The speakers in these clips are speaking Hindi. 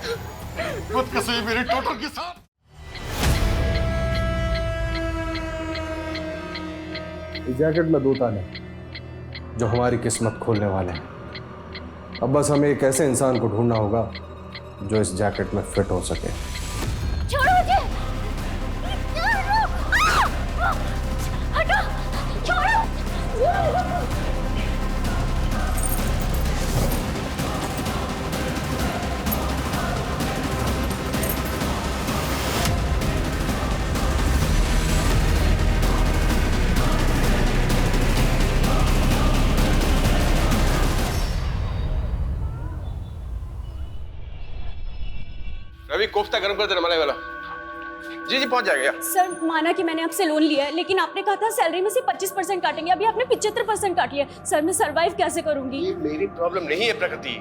बदकसी मेरी टोटल के साथ। इस जैकेट में 2 ताले जो हमारी किस्मत खोलने वाले हैं। अब बस हमें एक ऐसे इंसान को ढूंढना होगा जो इस जैकेट में फिट हो सके। छोड़ो मुझे। हटो, छोड़ो। रवि, कोफ्ता गर्म कर देना मलाई वाला। जी जी, पहुंच जाएगा। सर, माना कि मैंने आपसे लोन लिया है, लेकिन आपने कहा था सैलरी में से 25% काटेंगे। अभी आपने 75% काट लिया। सर, मैं सरवाइव कैसे करूंगी? ये मेरी प्रॉब्लम नहीं है प्रकृति,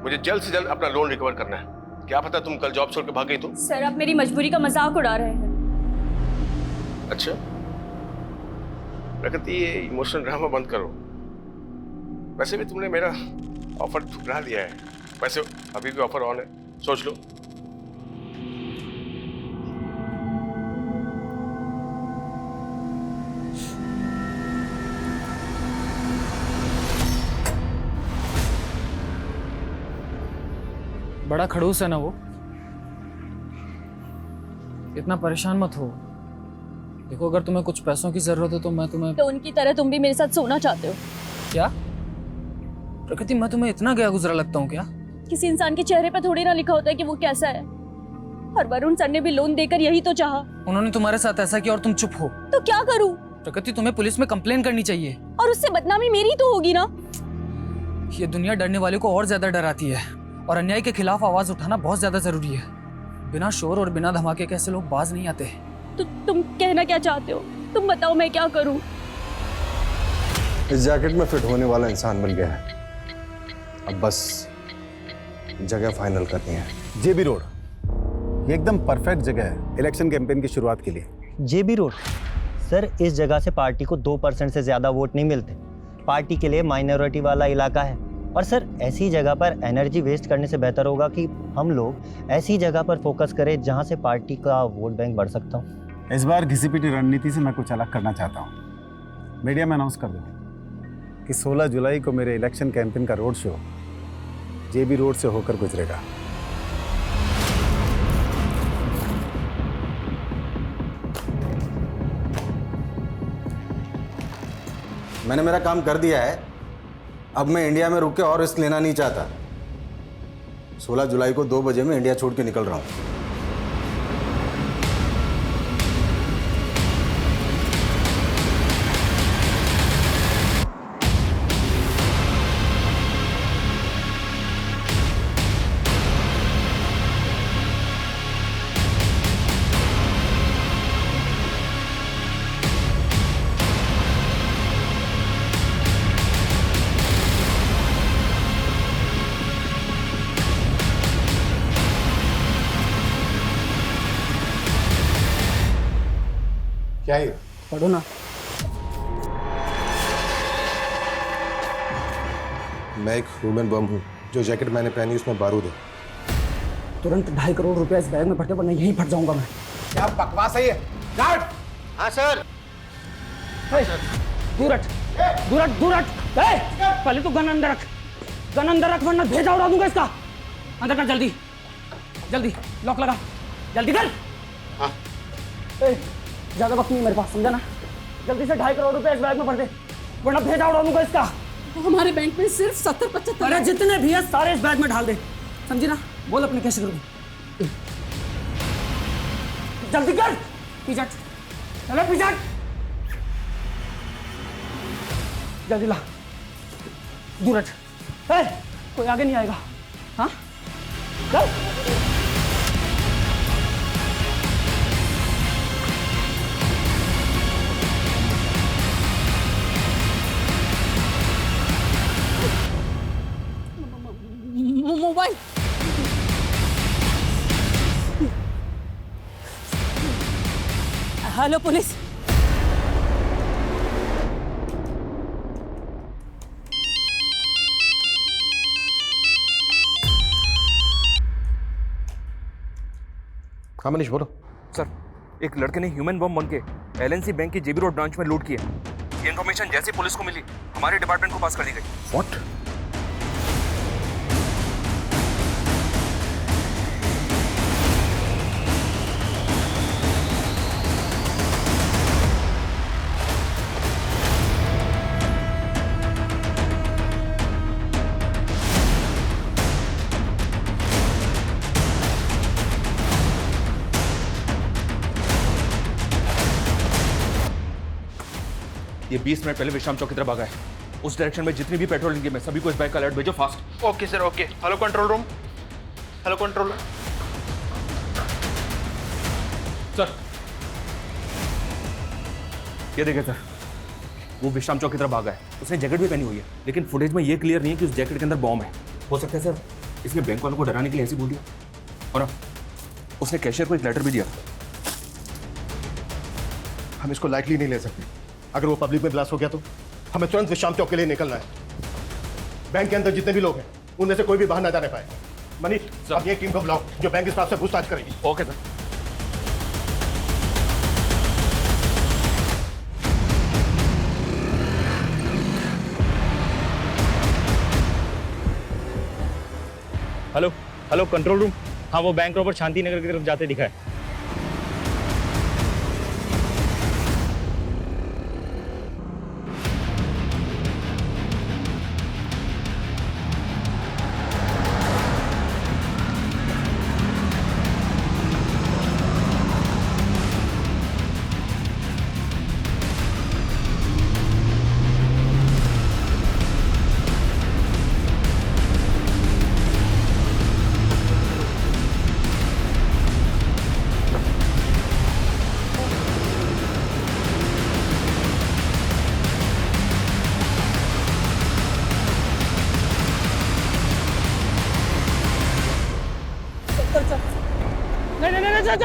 मुझे जल्द से जल्द अपना लोन रिकवर करना है। क्या पता तुम कल जॉब छोड़ के भाग गई तो। सर, आप मेरी मजबूरी का मजाक उड़ा रहे हैं। अच्छा प्रकृति, ये इमोशनल ड्रामा बंद करो। वैसे भी तुमने मेरा ऑफर ठुकरा दिया है। वैसे अभी भी ऑफर ऑन है, सोच लो। बड़ा खड़ूस है ना वो। इतना परेशान मत हो। देखो, अगर तुम्हें कुछ पैसों की जरूरत हो तो मैं तुम्हें। तो उनकी तरह तुम भी मेरे साथ सोना चाहते हो क्या प्रकृति, मैं तुम्हें इतना गया गुजरा लगता हूँ क्या? किसी इंसान के चेहरे पे थोड़ी ना लिखा होता है कि वो कैसा है। और वरुण सर ने भी लोन देकर यही तो चाहा। उन्होंने तुम्हारे साथ ऐसा किया और तुम चुप हो। तो क्या करूं? प्रकृति, तुम्हें पुलिस में कंप्लेन करनी चाहिए। और उससे बदनामी मेरी तो होगी ना। ये दुनिया डरने वाले को और ज्यादा डराती है, और अन्याय के खिलाफ आवाज उठाना बहुत ज्यादा जरूरी है। बिना शोर और बिना धमाके के ऐसे लोग बाज नहीं आते। तो तुम कहना क्या चाहते हो? तुम बताओ, मैं क्या करूं? इस जैकेट में फिट होने वाला इंसान बन गया है। अब बस जगह फाइनल करनी है। जेबी रोड, ये एकदम परफेक्ट जगह है इलेक्शन कैंपेन की शुरुआत के लिए। जेबी रोड सर, इस जगह से पार्टी को 2% से ज्यादा वोट नहीं मिलते। पार्टी के लिए माइनॉरिटी वाला इलाका है। और सर, ऐसी जगह पर एनर्जी वेस्ट करने से बेहतर होगा कि हम लोग ऐसी जगह पर फोकस करें जहां से पार्टी का वोट बैंक बढ़ सकता हो। इस बार घिसी-पिटी रणनीति से मैं कुछ अलग करना चाहता हूँ। मीडिया में अनाउंस कर दूँ कि 16 जुलाई को मेरे इलेक्शन कैंपेन का रोड शो जेबी रोड से होकर गुजरेगा। मैंने मेरा काम कर दिया है। अब मैं इंडिया में रुक के और रिस्क लेना नहीं चाहता। 16 जुलाई को 2 बजे मैं इंडिया छोड़ के निकल रहा हूँ। क्या है? पढ़ो ना। मैं एक ह्यूमन बम हूँ। जो जैकेट मैंने पहनी उसमें बारूद है। तुरंत 2.5 करोड़ रुपया इस बैग में भरते, वरना यहीं फट जाऊंगा मैं। क्या बकवास है ये? गार्ड! हाँ सर। दूर हट, दूर हट, दूर हट। पहले तो गन अंदर रख, गन अंदर रख, वरना भेजा उड़ा दूंगा इसका। अंदर कर, जल्दी जल्दी, लॉक लगा, जल्दी कर। हाँ। ज्यादा वक्त नहीं मेरे पास, समझा ना? जल्दी से 2.5 करोड़ रुपया इस बैग में भर दे, वरना भेजा उड़ा दूंगा इसका। हमारे बैंक में सिर्फ 70-75। अरे जितने भी है सारे इस बैग में डाल दे, समझी ना? बोल अपने कैसे करूँ। जल्दी कर, पीछे चलो, पीछे जल्दी ला, दूर हट। कोई आगे नहीं आएगा। हाँ चल। Mobile hello police. हाँ मनीष बोलो। सर, एक लड़के ने ह्यूमन बम बन के एलएनसी बैंक की जेबी रोड ब्रांच में लूट किया। ये इन्फॉर्मेशन जैसे पुलिस को मिली, हमारे डिपार्टमेंट को पास कर दी गई। व्हाट? ये 20 मिनट पहले विश्राम चौक की तरफ भागा है। उस डायरेक्शन में जितनी भी पेट्रोल इंजन है सभी को इस बाइक का अलर्ट भेजो fast. Okay sir, okay. Hello control room, hello control room. Sir, ये देखिए सर, वो विश्राम चौक की तरफ भागा है। उसने जैकेट भी पहनी हुई है, लेकिन फुटेज में ये क्लियर नहीं है कि उस जैकेट के अंदर बॉम्ब है। हो सकता है सर इसने बैंक वालों को डराने के लिए ऐसे बोल दिया। और हाँ, उसने कैशियर को एक लेटर भी दिया। हम इसको लाइटली नहीं ले सकते। अगर वो पब्लिक में ब्लास्ट हो गया तो हमें तुरंत विश्राम चौक के लिए निकलना है। बैंक के अंदर जितने भी लोग हैं उनमें से कोई भी बाहर ना जाने पाए। मनीष, अब ये टीम को बुलाओ जो बैंक स्टाफ से पूछताछ करेगी। Okay sir. Hello hello control room. हाँ, वो बैंक रॉबर शांति नगर की तरफ जाते दिखा है।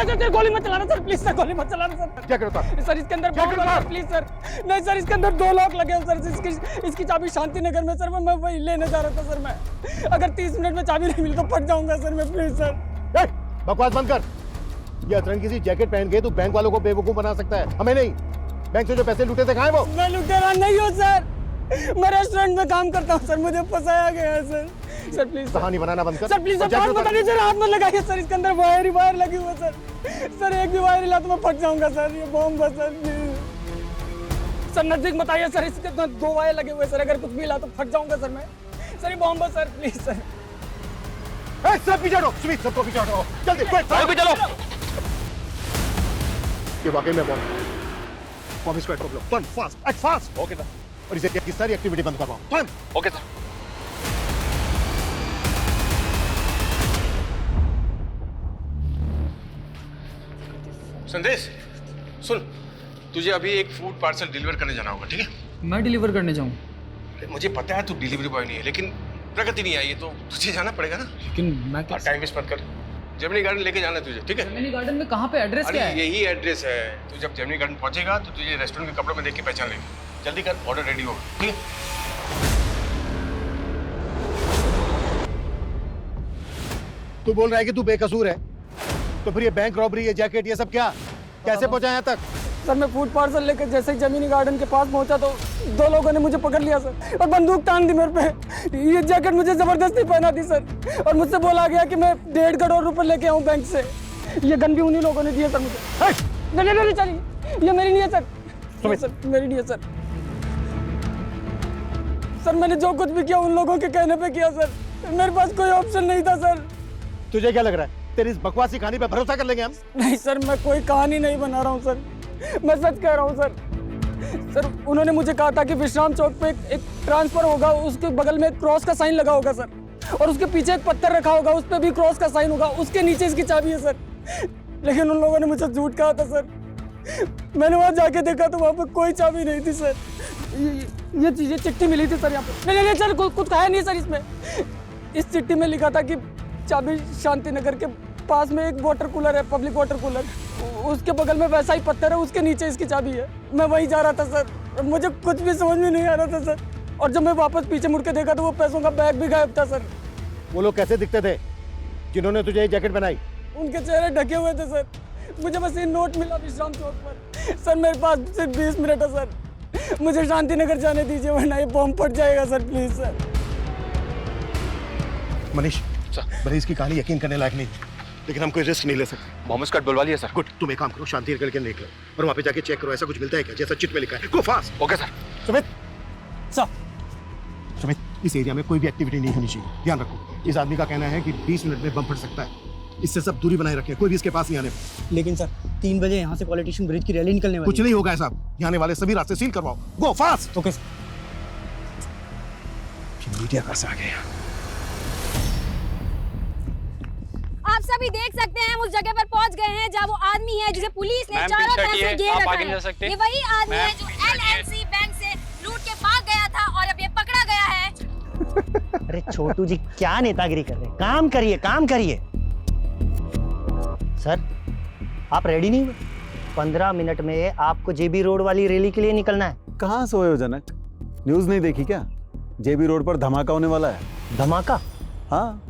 सर, गोली मत चलाना सर, प्लीज सर, गोली मत चलाना सर। क्या करता है? सर, इसके अंदर बॉम्ब लगा है, प्लीज सर। नहीं सर, इसके अंदर 2 लॉक लगे हैं सर। इसकी चाबी शांति नगर में सर। मैं वही लेने जा रहा था सर। मैं अगर 30 मिनट में चाबी नहीं मिली तो फट जाऊंगा सर मैं, प्लीज सर। बकवास बंद कर। ये अतरंगी सी जैकेट पहन के तू बैंक वालों को बेवकूफ बना सकता है, हमें नहीं। बैंक से जो पैसे लूटे थे कहाँ है वो? मैं लुटेरा नहीं हूँ सर, मैं रेस्टोरेंट में काम करता हूँ सर। मुझे फंसाया गया है सर। सर प्लीज कहानी बनाना बंद कर। सर, प्लीज सर, हाथ मत लगाइए सर, हाथ मत लगाइए सर। इसके अंदर वायर ही वायर लगी हुई है सर। सर, एक भी वायर हिला तो मैं फट जाऊंगा सर। ये बॉम्ब है सर, प्लीज सर। नजदीक मत आइए सर, इसके अंदर 2 वायर लगे हुए सर। अगर कुछ भी हिला तो फट जाऊंगा सर मैं। सर, ये बॉम्ब है सर, प्लीज सर। सब पीछे हटो, सुमित, सबको पीछे हटो जल्दी। चलो। ये वाकई में बॉम्ब स्क्वाड को बुलाओ, fast act fast. Okay sir. और इसे की सारी एक्टिविटी बंद करवाओ तुरंत। Okay sir. संदेश सुन, तुझे अभी एक फूड पार्सल डिलीवर करने जाना होगा, ठीक है? मैं डिलीवर करने जाऊँ? मुझे पता है तू डिलीवरी बॉय नहीं है, लेकिन प्रगति नहीं आई है तो तुझे जाना पड़ेगा ना। लेकिन मैं टाइम वेस्ट मत कर। जेमिनी गार्डन लेके जाना है तुझे, ठीक है? जेमिनी गार्डन में कहाँ पे? एड्रेस अरे क्या है? यही एड्रेस है। तू जब जेमिनी गार्डन पहुंचेगा तो तुझे रेस्टोरेंट के कपड़ों में देख के पहचान लेंगे। जल्दी कर, ऑर्डर रेडी होगा, ठीक है? तू बोल रहा है कि तू बेकसूर है, तो फिर ये बैंक रॉबरी, ये जैकेट, ये सब क्या कैसे पहुंचा यहाँ तक? सर, मैं फूड पार्सल लेकर जैसे ही जमीनी गार्डन के पास पहुंचा तो 2 लोगों ने मुझे पकड़ लिया सर और बंदूक तान दी मेरे पे। ये जैकेट मुझे जबरदस्ती पहना दी सर और मुझसे बोला गया कि मैं 1.5 करोड़ रुपए लेके आऊं बैंक से। ये गन भी उन्हीं लोगों ने दिया सर मुझे। नहीं चलिए, ये मेरी नहीं है सर। सर, मेरी नहीं है सर। सर, मैंने जो कुछ भी किया उन लोगों के कहने पे किया सर। मेरे पास कोई ऑप्शन नहीं था सर। तुझे क्या लग रहा है तेरी इस बकवासी कहानी पे भरोसा कर लेंगे हम? नहीं सर, मैं कोई कहानी नहीं बना रहा हूँ सर, मैं सच कह रहा हूँ सर। सर, उन्होंने मुझे कहा था कि विश्राम चौक पे एक ट्रांसफर होगा, उसके बगल में एक क्रॉस का साइन लगा होगा सर, और उसके पीछे एक पत्थर रखा होगा, उस पर भी क्रॉस का साइन होगा, उसके नीचे इसकी चाबी है सर। लेकिन उन लोगों ने मुझे झूठ कहा था सर। मैंने वहाँ जाके देखा तो वहाँ पे कोई चाबी नहीं थी सर। ये चिट्ठी मिली थी सर यहाँ पे। नहीं सर, कुछ कहा नहीं सर इसमें। इस चिट्ठी में लिखा था कि चाबी शांति नगर के पास में एक वाटर कूलर है, पब्लिक वाटर कूलर, उसके बगल में वैसा ही पत्थर है, उसके नीचे इसकी चाबी है। मैं वहीं जा रहा था सर, मुझे कुछ भी समझ में नहीं आ रहा था सर। और जब मैं वापस पीछे मुड़ के देखा तो वो पैसों का बैग भी गायब था सर। वो लोग कैसे दिखते थे जिन्होंने तुझे ये जैकेट बनाई? उनके चेहरे ढके हुए थे सर। मुझे बस ये नोट मिला विश्राम चौक पर। सर मेरे पास सिर्फ 20 मिनट है सर, मुझे शांतिनगर जाने दीजिए वरना ये बॉम्ब फट जाएगा सर, प्लीज सर। मनीष, भले इसकी कहानी यकीन करने लायक नहीं, लेकिन हम कोई रिस्क नहीं ले सकते। मोहम्मद स्कॉट बुलवा लिया सर। गुड, तुम एक काम करो, शांति निकल के निकलो और वहाँ पे जाके चेक करो ऐसा कुछ मिलता है क्या जैसा चिट में लिखा है। गो fast. Okay sir. Sumit, sir Sumit, इस एरिया में कोई भी एक्टिविटी नहीं होनी चाहिए, ध्यान रखो। इस आदमी का कहना है कि 20 मिनट में बम फट सकता है, इससे सब दूरी बनाए रखें, कोई भी इसके पास नहीं आने। लेकिन सर 3 बजे यहाँ से पॉलिटिशियन ब्रिज की रैली निकलने वाली कुछ नहीं होगा ऐसा, यहाँ आने वाले सभी रास्ते सील करवाओ। गो फास्ट। Okay sir. मीडिया का आ गया। आप सभी देख सकते हैं हम उस जगह पर पहुंच गए हैं जहां वो आदमी है जिसे पुलिस ने चारों तरफ से घेर रखा है। ये वही आदमी है जो LNC बैंक से लूट के भाग गया था और अब ये पकड़ा गया है। अरे छोटू जी क्या नेतागिरी कर रहे हैं, काम करिए काम करिए। सर आप रेडी नहीं हुए? 15 मिनट में आपको जेबी रोड वाली रैली के लिए निकलना है। कहाँ सोए हो जनक? न्यूज़ नहीं देखी क्या? जेबी रोड पर धमाका होने वाला है। धमाका? हाँ,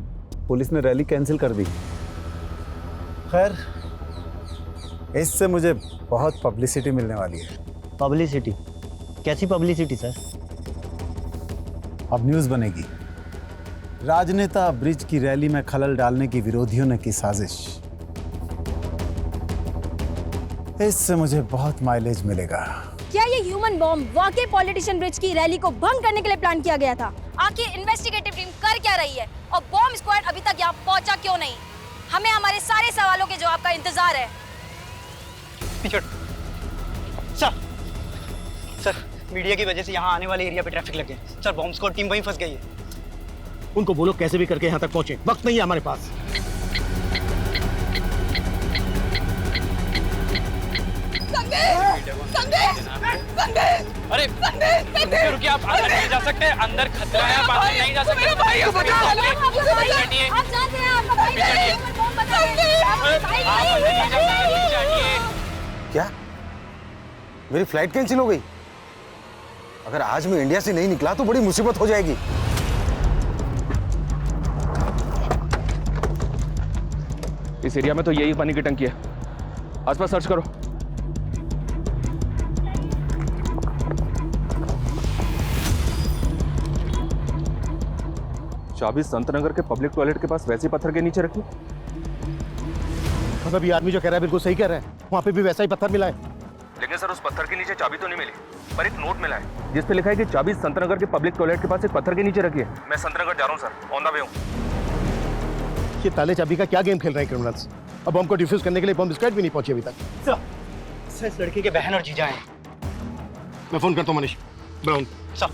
पुलिस ने रैली कैंसिल कर दी। खैर, इससे मुझे बहुत पब्लिसिटी मिलने वाली है। पब्लिसिटी? कैसी पब्लिसिटी सर? अब न्यूज़ बनेगी, राजनेता ब्रिज की रैली में खलल डालने की विरोधियों ने की साजिश। इससे मुझे बहुत माइलेज मिलेगा। क्या ये ह्यूमन बॉम्ब वाकई पॉलिटिशियन ब्रिज की रैली को भंग करने के लिए प्लान किया गया था? आखिर इन्वेस्टिगेटिव टीम कर क्या रही है और बॉम्ब स्क्वाड अभी तक यहाँ पहुंचा क्यों नहीं? हमें हमारे सारे सवालों के जवाब का इंतजार है। सर मीडिया की वजह से यहाँ आने वाले एरिया पे ट्रैफिक लग गया सर, बॉम्ब स्क्वाड टीम वहीं फंस गई है। उनको बोलो कैसे भी करके यहाँ तक पहुंचे, वक्त नहीं है हमारे पास। अरे रुकिए, आप अंदर नहीं जा सकते, अंदर खतरा है, आप अंदर नहीं जा सकते। आप जानते हैं आपका भाई ह्यूमन बॉम्ब बना है। क्या मेरी फ्लाइट कैंसिल हो गई? अगर आज मैं इंडिया से नहीं निकला तो बड़ी मुसीबत हो जाएगी। इस एरिया में तो यही पानी की टंकी है, आसपास सर्च करो। चाबी संतनगर के पब्लिक टॉयलेट के पास वैसे पत्थर के नीचे रखी। मतलब ये आदमी जो कह रहा है बिल्कुल सही कह रहा है, वहाँ पे भी वैसा ही पत्थर मिला है। लेकिन सर उस पत्थर के नीचे चाबी तो नहीं मिली, पर एक नोट मिला है जिस पे लिखा है कि चाबी संतनगर के पब्लिक टॉयलेट के पास एक पत्थर के नीचे रखी है। मैं संतनगर जा रहा हूँ सर, ऑन द वे हूँ। ये ताले चाबी का क्या गेम खेल रहे हैं क्रिमिनल्स? अब बम को डिफ्यूज करने के लिए बम स्क्वाड भी नहीं पहुंची अभी तक। सर इस लड़के के बहन और जीजा हैं। मैं फोन करता हूँ मनीष ब्राउन। सर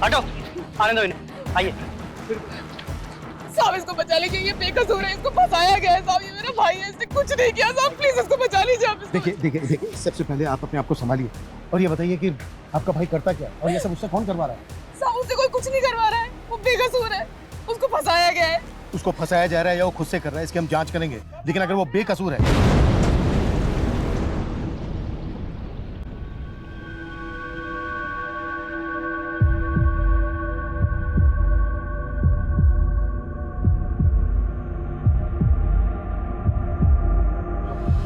हटो, आने दो इन्हें, आइए। साहब इसको बचा लीजिए, ये बेकसूर है, इसको फंसाया गया है साहब, ये मेरा भाई है, इसने कुछ नहीं किया साहब, प्लीज इसको बचा लीजिए आप। देखिए देखिए देखिए, सबसे पहले आप अपने आप को संभालिए और ये बताइए कि आपका भाई करता क्या और ये सब उससे कौन करवा रहा है? साहब उससे कोई कुछ नहीं करवा रहा है, वो बेकसूर है, उसको फंसाया गया है। उसको फंसाया जा रहा है या वो खुद से कर रहा है, इसकी हम जांच करेंगे, लेकिन अगर वो बेकसूर है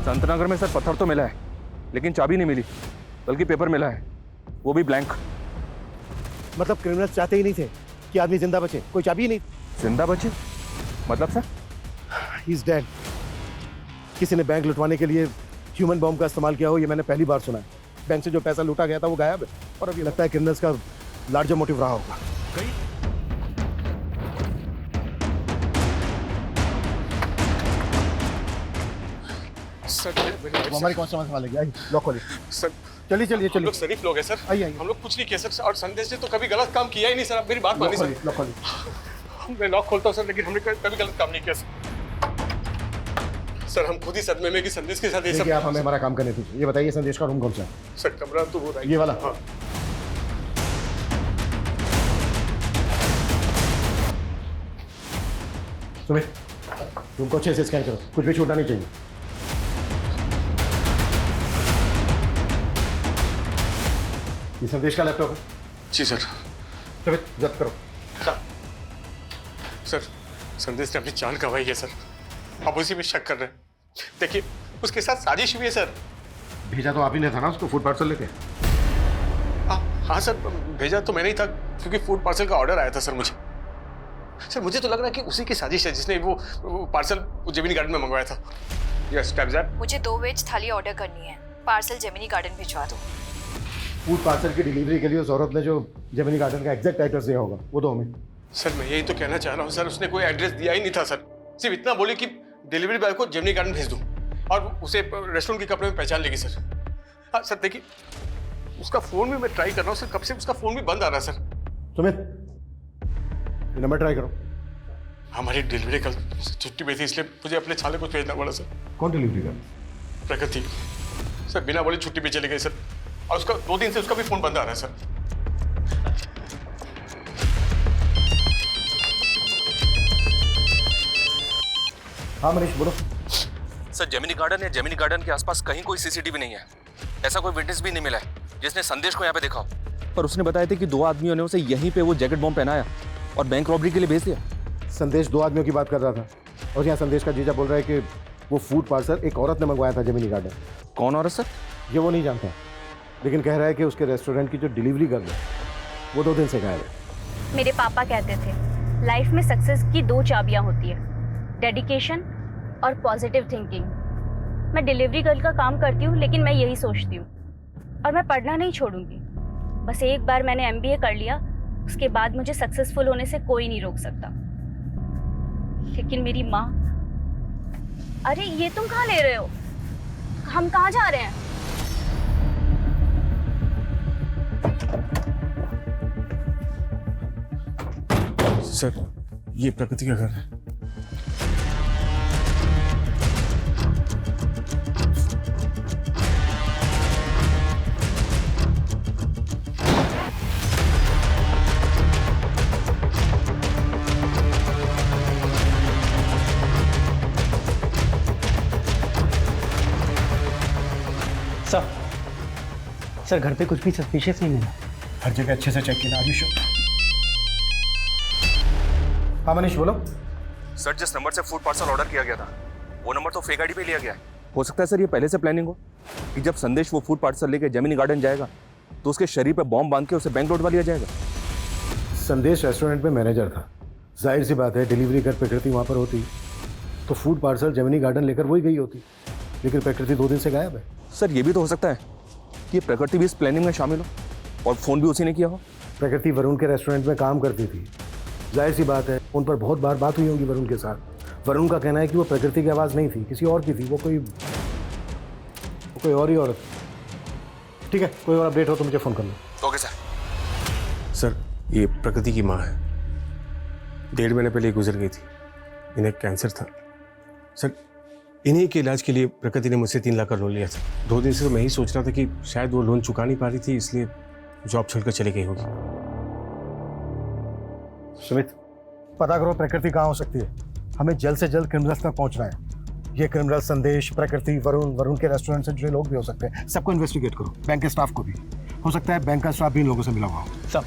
संतनगर में सर पत्थर तो मिला है, लेकिन चाबी नहीं मिली, बल्कि पेपर मिला है, वो भी ब्लैंक। मतलब क्रिमिनल्स चाहते ही नहीं थे कि आदमी जिंदा बचे, कोई चाबी ही नहीं। जिंदा बचे मतलब सर? He is dead. किसी ने बैंक लुटवाने के लिए ह्यूमन बॉम्ब का इस्तेमाल किया हो, ये मैंने पहली बार सुना है। बैंक से जो पैसा लूटा गया था वो गायब है और अब ये लगता है क्रिमिनल्स का लार्जर मोटिव रहा होगा। सर वो हमारी कौन सा संभालेगी? आइए लॉक खोलिए। सर चलिए चलिए हम चलिए, लोग शरीफ लोग हैं सर, आइए आइए। हम लोग कुछ नहीं किया सर, और संदेश ने तो कभी गलत काम किया ही नहीं सर। आप मेरी बात लॉक मानिए खोलिए, सर। लॉक खोलिए। मैं लॉक खोलता हूँ सर, लेकिन हमने कभी गलत काम नहीं किया सर। सर हम खुद ही सदमे में कि संदेश के साथ ये सब। देखिए आप हमें हमारा काम करने दीजिए। ये बताइए संदेश का रूम कौन सा है? सर कमरा तो वो ये वाला? हाँ। सुमित रूम को अच्छे से स्कैन करो, कुछ भी छूटना नहीं चाहिए। ये संदेश का लैपटॉप है? जी सर। सुमित जब्त करो। सर संदेश ने अपनी जान गंवाई है सर। आप उसी में शक कर रहे हैं। देखिए उसके साथ साजिश हुई है सर। भेजा तो आप ही ने था ना उसको फूड पार्सल लेके? हाँ सर, भेजा तो मैंने ही था क्योंकि फूड पार्सल का ऑर्डर आया था सर मुझे। सर मुझे तो लग रहा है कि उसी की साजिश है जिसने वो पार्सल जेमिनी गार्डन में मंगवाया था। Yes cab. मुझे 2 वेज थाली ऑर्डर करनी है, पार्सल जेमिनी गार्डन भिजवा दो। फूड पार्सल की डिलीवरी के लिए उस औरत ने जो जेमिनी गार्डन का एग्जैक्ट एड्रेस दिया होगा वो दो हमें। सर मैं यही तो कहना चाह रहा हूँ सर, उसने कोई एड्रेस दिया ही नहीं था सर। सिर्फ इतना बोले कि डिलीवरी बॉय को जेमिनी गार्डन भेज दूँ और उसे रेस्टोरेंट के कपड़े में पहचान लेगी सर। हाँ सर देखिए उसका फोन भी मैं ट्राई कर रहा हूँ सर, कब से उसका फोन भी बंद आ रहा है सर। सुमित ये नंबर ट्राई करो। हमारी डिलीवरी कल छुट्टी पे थी इसलिए मुझे अपने छाले को भेजना पड़ा सर। कौन डिलीवरी का? प्रकृति सर बिना बोले छुट्टी पे चले गए सर, और उसका 2 दिन से उसका भी फोन बंद आ रहा है सर। हाँ मनीष बोलो। सर जेमिनी गार्डन या जेमिनी गार्डन के आसपास कहीं कोई सीसीटीवी नहीं है। ऐसा कोई विटनेस भी नहीं मिला है जिसने संदेश को यहाँ पे देखा हो। पर उसने बताया था कि 2 आदमियों ने उसे यहीं पे वो जैकेट बॉम्ब पहनाया और बैंक रॉबरी के लिए भेज दिया। संदेश 2 आदमियों की बात कर रहा था और यहाँ संदेश का जीजा बोल रहा है कि वो फूड पार्सल एक औरत ने मंगवाया था जेमिनी गार्डन। कौन औरत सर? ये वो नहीं जानता, लेकिन कह रहा है कि उसके रेस्टोरेंट की जो डिलीवरी गर्ल है वो 2 दिन से गायब है। मेरे पापा कहते थे लाइफ में सक्सेस की 2 चाबियां होती है, डेडिकेशन और पॉजिटिव थिंकिंग। मैं डिलीवरी गर्ल का काम करती हूँ लेकिन मैं यही सोचती हूँ और मैं पढ़ना नहीं छोड़ूंगी। बस एक बार मैंने MBA कर लिया, उसके बाद मुझे सक्सेसफुल होने से कोई नहीं रोक सकता। लेकिन मेरी माँ, अरे ये तुम कहाँ ले रहे हो? हम कहाँ जा रहे हैं? सर ये प्रकृति का घर है। सर घर पे कुछ भी सस्पिशियस नहीं मिला। हर जगह अच्छे से चेक किया। आयुष हाँ मनीष बोलो। सर जिस नंबर से फूड पार्सल ऑर्डर किया गया था वो नंबर तो फेक आईडी पे लिया गया है। हो सकता है सर ये पहले से प्लानिंग हो कि जब संदेश वो फूड पार्सल लेके जेमिनी गार्डन जाएगा तो उसके शरीर पे बॉम्ब बांध के उसे बैंक लौटवा लिया जाएगा। संदेश रेस्टोरेंट में मैनेजर था, जाहिर सी बात है डिलीवरी कर प्रकृति वहाँ पर होती तो फूड पार्सल जेमिनी गार्डन लेकर वही गई होती, लेकिन प्रकृति 2 दिन से गायब है। सर ये भी तो हो सकता है कि प्रकृति भी इस प्लानिंग में शामिल हो और फोन भी उसी ने किया हो। प्रकृति वरुण के रेस्टोरेंट में काम करती थी, जाहिर सी बात है उन पर बहुत बार बात हुई होगी वरुण के साथ। वरुण का कहना है कि वो प्रकृति की आवाज़ नहीं थी, किसी और की थी, वो कोई और ही औरत। ठीक है, कोई और अपडेट हो तो मुझे फ़ोन कर लो। Okay sir. सर ये प्रकृति की माँ है, 1.5 महीने पहले गुजर गई थी, इन्हें कैंसर था। सर इन्हीं के इलाज के लिए प्रकृति ने मुझसे 3 लाख का लोन लिया था। 2 दिन से तो मैं ही सोच रहा था कि शायद वो लोन चुका नहीं पा रही थी, इसलिए जॉब छोड़कर चली गई होगी। सुमित पता करो प्रकृति कहाँ हो सकती है, हमें जल्द से जल्द क्रिमिनल्स तक पहुँचना है। ये क्रिमिनल संदेश, प्रकृति, वरुण के रेस्टोरेंट से जुड़े लोग भी हो सकते हैं। सबको इन्वेस्टिगेट करो, बैंक के स्टाफ को भी। हो सकता है बैंक का स्टाफ भी इन लोगों से मिला हुआ हो। सब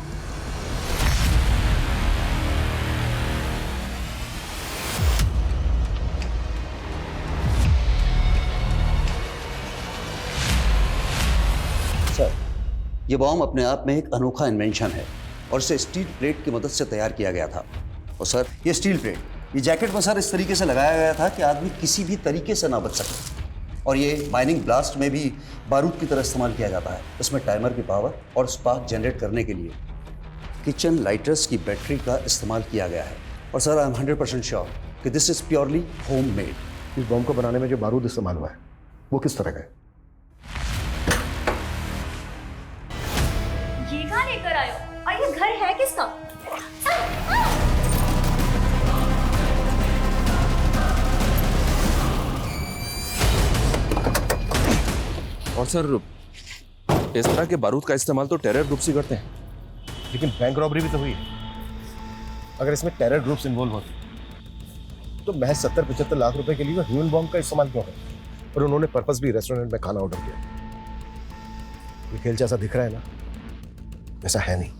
सर ये बॉम्ब अपने आप में एक अनोखा इन्वेंशन है और इसे स्टील प्लेट की मदद से तैयार किया गया था। और सर ये स्टील प्लेट, ये जैकेट पर सर इस तरीके से लगाया गया था कि आदमी किसी भी तरीके से ना बच सके। और ये माइनिंग ब्लास्ट में भी बारूद की तरह इस्तेमाल किया जाता है। इसमें टाइमर की पावर और स्पार्क जनरेट करने के लिए किचन लाइटर्स की बैटरी का इस्तेमाल किया गया है। और सर आई एम 100% श्योर कि this is purely home made. इस बॉम्ब को बनाने में जो बारूद इस्तेमाल हुआ है वो किस तरह का है? ये कहाँ लेकर आए हो? और ये घर है किसका? और सर इस तरह के बारूद का इस्तेमाल तो टेरर ग्रुप्स ही करते हैं। लेकिन बैंक रॉबरी भी तो हुई है। अगर इसमें टेरर ग्रुप्स इन्वॉल्व होते तो महज 70-75 लाख रुपए के लिए ह्यूमन बॉम्ब का इस्तेमाल क्यों है? और उन्होंने पर्पस भी रेस्टोरेंट में खाना ऑर्डर किया। ये खेल जैसा दिख रहा है ना, ऐसा है नहीं।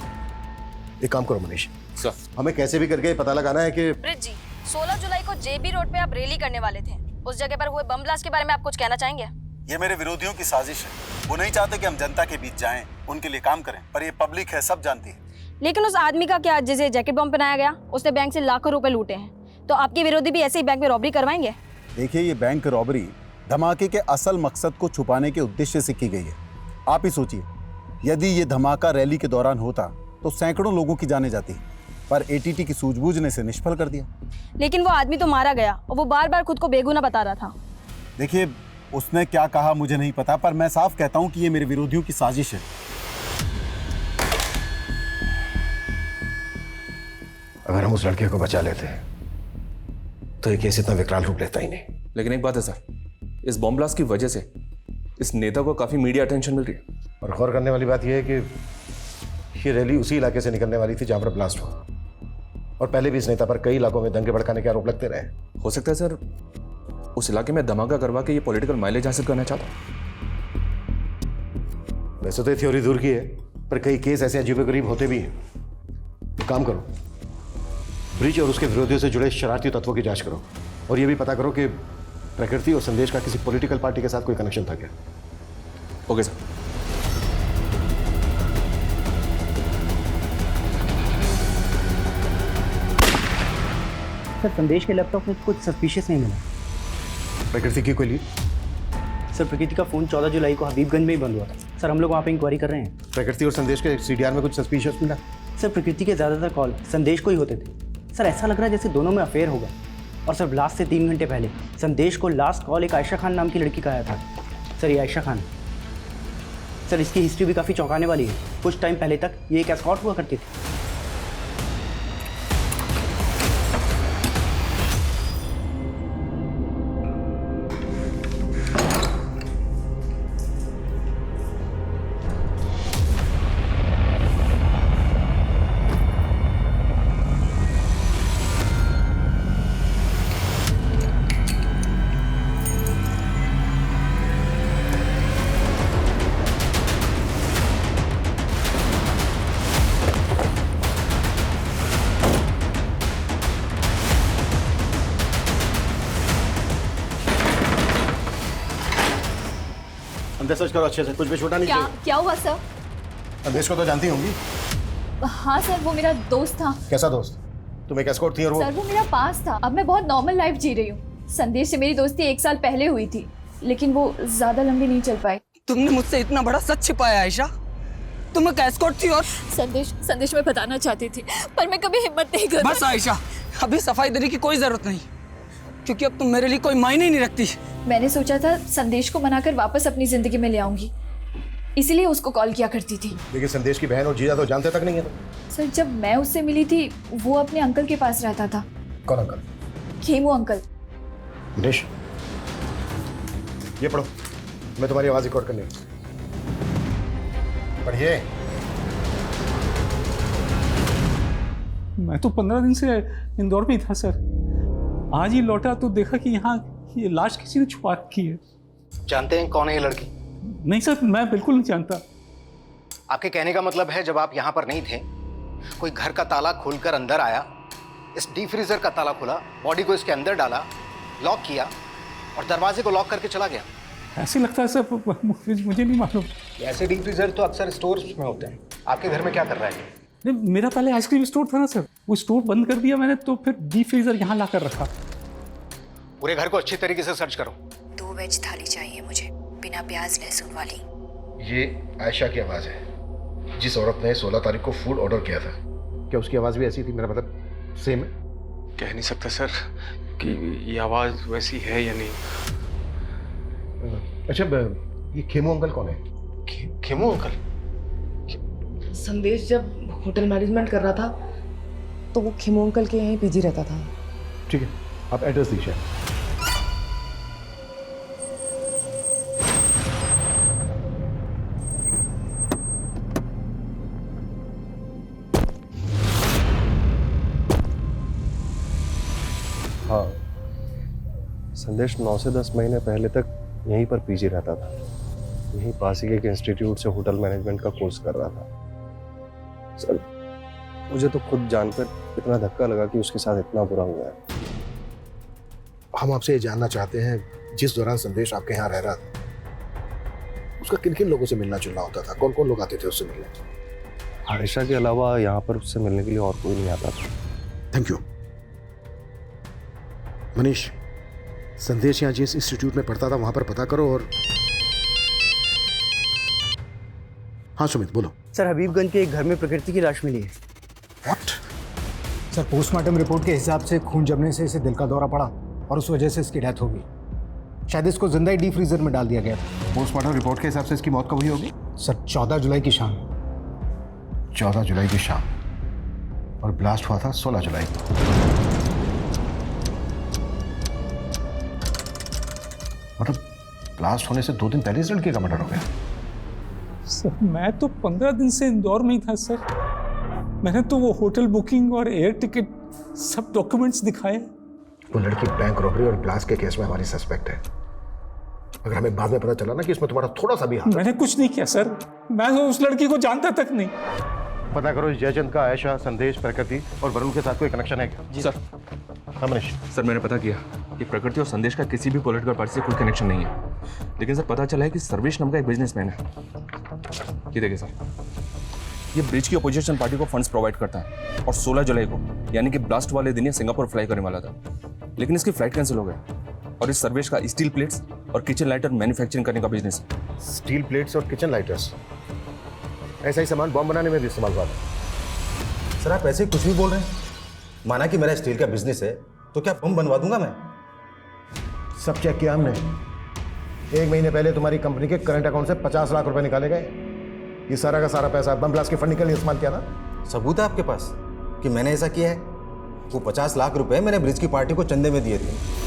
एक काम करो मनीष, सर हमें कैसे भी करके पता लगाना है कि ब्रिज जी 16 जुलाई को जेबी रोड पे आप रैली करने वाले थे। उस जगह पर हुए बम ब्लास्ट के बारे में आप कुछ कहना चाहेंगे? ये मेरे विरोधियों की साजिश है। वो नहीं चाहते कि हम जनता के बीच जाएं, उनके लिए काम करें, पर ये पब्लिक है, सब जानती है। लेकिन उस आदमी का क्या, जिसे जैकेट बम पहनाया गया, उसने बैंक से लाखों रुपए लूटे हैं, तो आपके विरोधी भी ऐसे ही बैंक में रॉबरी करवाएंगे? देखिए, ये बैंक रॉबरी धमाके के असल मकसद को छुपाने के उद्देश्य से की गई है। आप ही सोचिए, यदि ये धमाका रैली के दौरान होता तो सैकड़ों लोगों की जानें जाती, पर एटीटी की सूझबूझ ने इसे निष्फल कर दिया। लेकिन वो आदमी तो मारा गया और वो बार बार खुद को बेगुनाह बता रहा था। देखिए, उसने क्या कहा मुझे नहीं पता, पर मैं साफ कहता हूं कि ये मेरे विरोधियों की साजिश है। अगर हम उस लड़के को बचा लेते तो ये केस इतना विकराल रूप लेता ही नहीं। लेकिन एक बात है सर, इस बॉम्ब ब्लास्ट की वजह से इस नेता को काफी मीडिया अटेंशन मिल रही है। और गौर करने वाली बात यह है कि ये रैली उसी इलाके से निकलने वाली थी जहां पर ब्लास्ट हुआ, और पहले भी इस नेता पर कई इलाकों में दंगे भड़काने के आरोप लगते रहे। हो सकता है सर उस इलाके में धमाका करवा के ये पॉलिटिकल माइलेज हासिल करना चाहता हूँ। वैसे तो ये थ्योरी दूर की है, पर कई केस ऐसे अजीबोगरीब होते भी हैं। तो काम करो, ब्रिज और उसके विरोधियों से जुड़े शरारती तत्वों की जांच करो, और ये भी पता करो कि प्रकृति और संदेश का किसी पॉलिटिकल पार्टी के साथ कोई कनेक्शन था क्या। Okay sir. सर, संदेश के लैपटॉप में कुछ सस्पिशियस नहीं मिला। प्रकृति की कोई लीड? सर, प्रकृति का फ़ोन 14 जुलाई को हबीबगंज में ही बंद हुआ था। सर, हम लोग वहाँ पे इंक्वायरी कर रहे हैं। प्रकृति और संदेश के सीडीआर में कुछ सस्पिशियस मिला? सर, प्रकृति के ज़्यादातर कॉल संदेश को ही होते थे। सर, ऐसा लग रहा है जैसे दोनों में अफेयर होगा। और सर, ब्लास्ट से 3 घंटे पहले संदेश को लास्ट कॉल एक आयशा खान नाम की लड़की का आया था। सर, ये आयशा खान, सर, इसकी हिस्ट्री भी काफ़ी चौंकाने वाली है। कुछ टाइम पहले तक ये एक एस्कॉर्ट हुआ करती थी। अंदर सर्च करो अच्छे से, कुछ भी छोटा नहीं चाहिए। क्या हुआ सर? संदेश को तो जानती होंगी। हाँ सर, वो मेरा दोस्त था। कैसा दोस्त? तुम एक एस्कॉर्ट थी और सर, वो मेरा पास था। अब मैं बहुत नॉर्मल लाइफ जी रही हूँ। संदेश से मेरी दोस्ती 1 साल पहले हुई थी, लेकिन वो ज्यादा लंबी नहीं चल पाई। तुमने मुझसे इतना बड़ा सच छिपाया आयशा। तुम एक एस्कॉर्ट थी और संदेश मैं बताना चाहती थी, पर मैं कभी हिम्मत नहीं कर। बस आयशा, अभी सफाई देने की कोई जरूरत नहीं, क्योंकि अब तुम मेरे लिए कोई मायने नहीं रखती। मैंने सोचा था संदेश को मनाकर वापस अपनी जिंदगी में ले आऊंगी, इसीलिए उसको कॉल किया करती थी। लेकिन संदेश की बहन और जीजा तो जानते तक नहीं है। तो सर, जब मैं उससे मिली थी वो अपने अंकल के पास रहता था। कौन अंकल? खेमू अंकल। मनीष, ये पढ़ो, मैं तुम्हारी आवाज रिकॉर्ड करनी है। पढ़िए। मैं तो 15 दिन से इंदौर में ही था सर। आज ही लौटा तो देखा कि यहाँ ये लाश किसी ने छुपा रखी है। जानते हैं कौन है ये लड़की? नहीं सर, मैं बिल्कुल नहीं जानता। आपके कहने का मतलब है जब आप यहाँ पर नहीं थे, कोई घर का ताला खोलकर अंदर आया, इस डीप फ्रीजर का ताला खोला, बॉडी को इसके अंदर डाला, लॉक किया और दरवाजे को लॉक करके चला गया। ऐसे लगता है सर, मुझे नहीं मालूम। ऐसे डीप फ्रीजर तो अक्सर स्टोर्स में होते हैं। आपके घर में क्या कर रहा है? नहीं, मेरा पहले आइसक्रीम स्टोर था ना सर, वो स्टोर बंद कर दिया मैंने, तो फिर डीप फ्रीजर यहाँ ला कर रखा। पूरे घर को अच्छी तरीके से सर्च करो। 2 वेज थाली चाहिए मुझे, बिना प्याज लहसुन वाली। ये आयशा की आवाज है, जिस औरत ने 16 तारीख को फूड ऑर्डर किया था। क्या उसकी आवाज भी ऐसी थी? मेरा मतलब सेम है? कह नहीं सकता सर कि ये आवाज़ वैसी है या नहीं। अच्छा, ये खेमू अंकल कौन है? खेमू अंकल? संदेश जब होटल मैनेजमेंट कर रहा था तो वो खेमू अंकल के यहीं पीजी रहता था। ठीक है, आप एड्रेस दीजिए। हाँ, संदेश 9 से 10 महीने पहले तक यहीं पर पीजी रहता था। यहीं पास ही के इंस्टीट्यूट से होटल मैनेजमेंट का कोर्स कर रहा था। सर, मुझे तो खुद जानकर इतना धक्का लगा कि उसके साथ इतना बुरा हुआ है। हम आपसे ये जानना चाहते हैं, जिस दौरान संदेश आपके यहाँ रह रहा था, उसका किन किन लोगों से मिलना जुलना होता था? कौन कौन लोग आते थे उससे मिलने? आयशा के अलावा यहाँ पर उससे मिलने के लिए और कोई नहीं आता था। Thank you. मनीष, संदेश यहाँ जिस इंस्टीट्यूट में पढ़ता था वहां पर पता करो। और हाँ सुमित, बोलो। सर, हबीबगंज के एक घर में प्रकृति की लाश मिली है। व्हाट? सर, पोस्टमार्टम रिपोर्ट के हिसाब से खून जमने से इसे दिल का दौरा पड़ा और उस वजह से इसकी डेथ हो गई। शायद इसको जिंदा ही डीप फ्रीजर में डाल दिया गया था। पोस्टमार्टम रिपोर्ट के हिसाब से इसकी मौत कब हुई होगी? सर, 14 जुलाई की शाम। 14 जुलाई की शाम, और ब्लास्ट हुआ था 16 जुलाई को। मतलब ब्लास्ट होने से 2 दिन पहले इस लड़के का मर्डर हो गया। सर, मैं तो 15 दिन से इंदौर में ही था सर। मैंने तो वो होटल बुकिंग और एयर टिकट सब डॉक्यूमेंट्स दिखाए। वो लड़की बैंक रॉबरी और ब्लास्ट के केस में हमारी सस्पेक्ट है। अगर हमें बाद में पता चला ना कि इसमें तुम्हारा थोड़ा सा भी हाथ। मैंने कुछ नहीं किया सर, मैं तो उस लड़की को जानता तक नहीं। पता करो इस जयचंद का आयशा, संदेश, प्रकृति और वरुण के साथ कोई कनेक्शन है क्या? जी सर। हाँ मनीष। सर, मैंने पता किया कि प्रकृति और संदेश का किसी भी पॉलिटिकल पार्टी से कोई कनेक्शन नहीं है, लेकिन सर पता चला है कि सर्वेश नाम का एक बिजनेसमैन है। ये देखिए सर, ये ब्रिज की अपोजिशन पार्टी को फंड्स प्रोवाइड करता है और 16 जुलाई को यानी कि ब्लास्ट वाले दिन ये सिंगापुर फ्लाई करने वाला था, लेकिन इसकी फ्लाइट कैंसिल हो गई। और इस सर्वेश का स्टील प्लेट्स और किचन लाइटर मैन्युफैक्चरिंग करने का बिजनेस है। स्टील प्लेट्स और किचन लाइटर्स, ऐसा ही सामान बॉम्ब बनाने में भी इस्तेमाल हुआ था। सर, आप ऐसे कुछ भी बोल रहे हैं। माना कि मेरा स्टील का बिजनेस है तो क्या बम बनवा दूंगा मैं? सब चेक किया हमने। 1 महीने पहले तुम्हारी कंपनी के करंट अकाउंट से 50 लाख रुपए निकाले गए। ये सारा का सारा पैसा बम ब्लास्ट के फंडिंग के लिए इस्तेमाल किया ना? सबूत है आपके पास कि मैंने ऐसा किया है? वो 50 लाख रुपए मैंने ब्रिज की पार्टी को चंदे में दिए थे।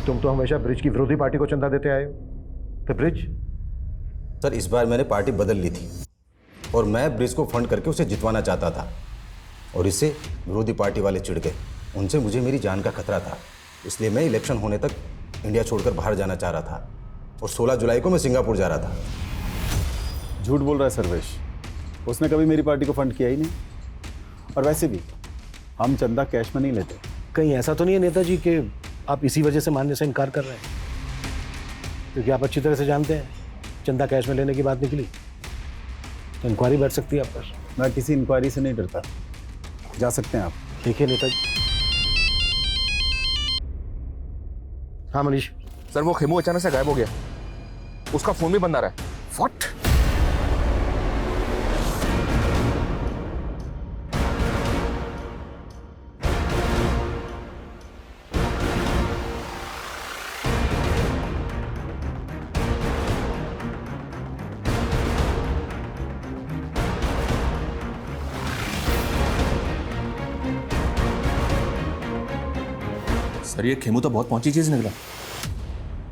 तुम तो हमेशा ब्रिज की विरोधी पार्टी को चंदा देते आए हो, तो ब्रिज? सर, इस बार मैंने पार्टी बदल ली थी और मैं ब्रिज को फंड करके उसे जितवाना चाहता था, और इससे विरोधी पार्टी वाले चिढ़ गए। उनसे मुझे मेरी जान का खतरा था, इसलिए मैं इलेक्शन होने तक इंडिया छोड़कर बाहर जाना चाह रहा था और 16 जुलाई को मैं सिंगापुर जा रहा था। झूठ बोल रहा है सर्वेश, उसने कभी मेरी पार्टी को फंड किया ही नहीं। और वैसे भी हम चंदा कैश में नहीं लेते। कहीं ऐसा तो नहीं है नेताजी कि आप इसी वजह से मानने से इनकार कर रहे हैं? क्योंकि आप अच्छी तरह से जानते हैं चंदा कैश में लेने की बात निकली तो इंक्वायरी बैठ सकती है आप पर। मैं किसी इंक्वायरी से नहीं डरता, जा सकते हैं आप। देखिए नेताजी। हाँ मनीष। सर, वो खेमू अचानक से गायब हो गया, उसका फोन भी बंद आ रहा है। व्हाट? सर, ये खेमू तो बहुत पहुंची चीज निकला।